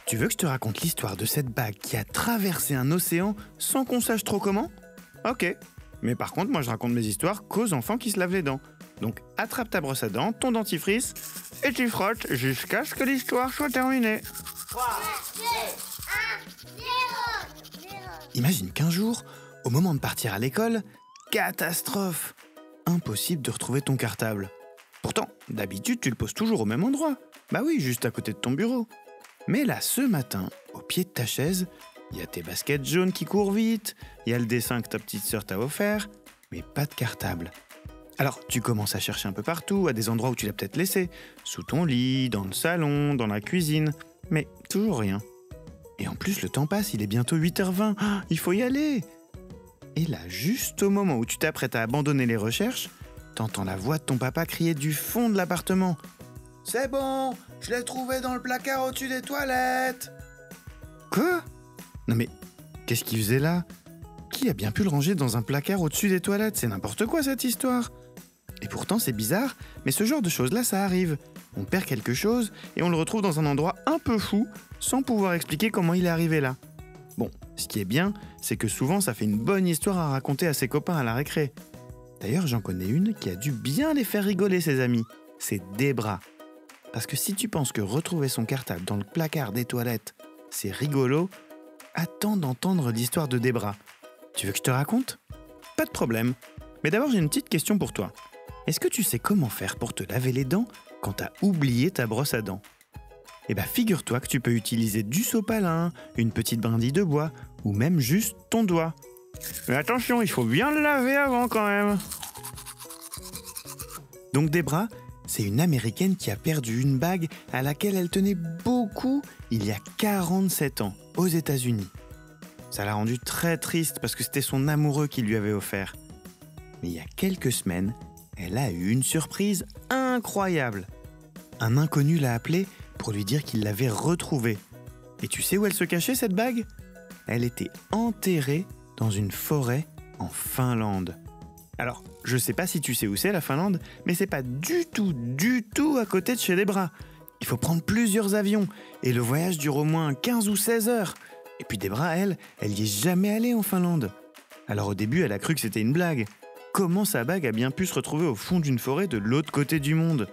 Tu veux que je te raconte l'histoire de cette bague qui a traversé un océan sans qu'on sache trop comment ? Ok. Mais par contre, moi je raconte mes histoires qu'aux enfants qui se lavent les dents. Donc attrape ta brosse à dents, ton dentifrice, et tu frottes jusqu'à ce que l'histoire soit terminée. 3, 2, 1, 0. Imagine qu'un jour, au moment de partir à l'école, catastrophe ! Impossible de retrouver ton cartable. Pourtant, d'habitude, tu le poses toujours au même endroit. Bah oui, juste à côté de ton bureau. Mais là, ce matin, au pied de ta chaise, il y a tes baskets jaunes qui courent vite, il y a le dessin que ta petite sœur t'a offert, mais pas de cartable. Alors, tu commences à chercher un peu partout, à des endroits où tu l'as peut-être laissé, sous ton lit, dans le salon, dans la cuisine, mais toujours rien. Et en plus, le temps passe, il est bientôt 8h20, il faut y aller. Et là, juste au moment où tu t'apprêtes à abandonner les recherches, t'entends la voix de ton papa crier du fond de l'appartement. « C'est bon, je l'ai trouvé dans le placard au-dessus des toilettes !» Quoi ? Non mais, qu'est-ce qu'il faisait là ? Qui a bien pu le ranger dans un placard au-dessus des toilettes ? C'est n'importe quoi cette histoire ! Et pourtant c'est bizarre, mais ce genre de choses-là, ça arrive. On perd quelque chose et on le retrouve dans un endroit un peu fou, sans pouvoir expliquer comment il est arrivé là. Bon, ce qui est bien, c'est que souvent ça fait une bonne histoire à raconter à ses copains à la récré. D'ailleurs, j'en connais une qui a dû bien les faire rigoler ses amis. C'est Debra. Parce que si tu penses que retrouver son cartable dans le placard des toilettes, c'est rigolo, attends d'entendre l'histoire de Debra. Tu veux que je te raconte ? Pas de problème. Mais d'abord, j'ai une petite question pour toi. Est-ce que tu sais comment faire pour te laver les dents quand t'as oublié ta brosse à dents ? Eh bien, figure-toi que tu peux utiliser du sopalin, une petite brindille de bois, ou même juste ton doigt. Mais attention, il faut bien le laver avant quand même. Donc Debra, c'est une Américaine qui a perdu une bague à laquelle elle tenait beaucoup il y a 47 ans, aux États-Unis. Ça l'a rendue très triste parce que c'était son amoureux qui lui avait offert. Mais il y a quelques semaines, elle a eu une surprise incroyable. Un inconnu l'a appelée pour lui dire qu'il l'avait retrouvée. Et tu sais où elle se cachait cette bague ? Elle était enterrée dans une forêt en Finlande. Alors, je sais pas si tu sais où c'est la Finlande, mais c'est pas du tout à côté de chez Debra. Il faut prendre plusieurs avions et le voyage dure au moins 15 ou 16 heures. Et puis Debra, elle y est jamais allée en Finlande. Alors au début, elle a cru que c'était une blague. Comment sa bague a bien pu se retrouver au fond d'une forêt de l'autre côté du monde ?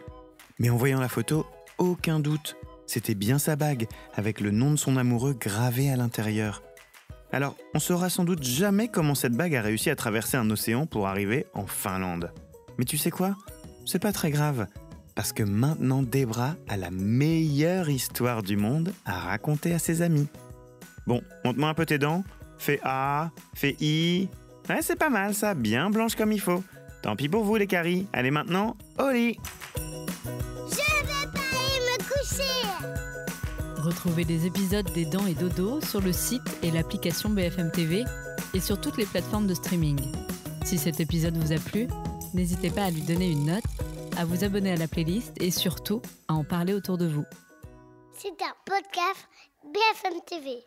Mais en voyant la photo, aucun doute. C'était bien sa bague, avec le nom de son amoureux gravé à l'intérieur. Alors, on saura sans doute jamais comment cette bague a réussi à traverser un océan pour arriver en Finlande. Mais tu sais quoi ? C'est pas très grave, parce que maintenant Debra a la meilleure histoire du monde à raconter à ses amis. Bon, montre-moi un peu tes dents. Fais A, fais I. Ouais, c'est pas mal ça, bien blanche comme il faut. Tant pis pour vous les caries. Allez maintenant, au lit. Je vais pas aller me coucher. Retrouvez les épisodes des Dents et Dodo sur le site et l'application BFM TV et sur toutes les plateformes de streaming. Si cet épisode vous a plu, n'hésitez pas à lui donner une note, à vous abonner à la playlist et surtout à en parler autour de vous. C'est un podcast BFM TV.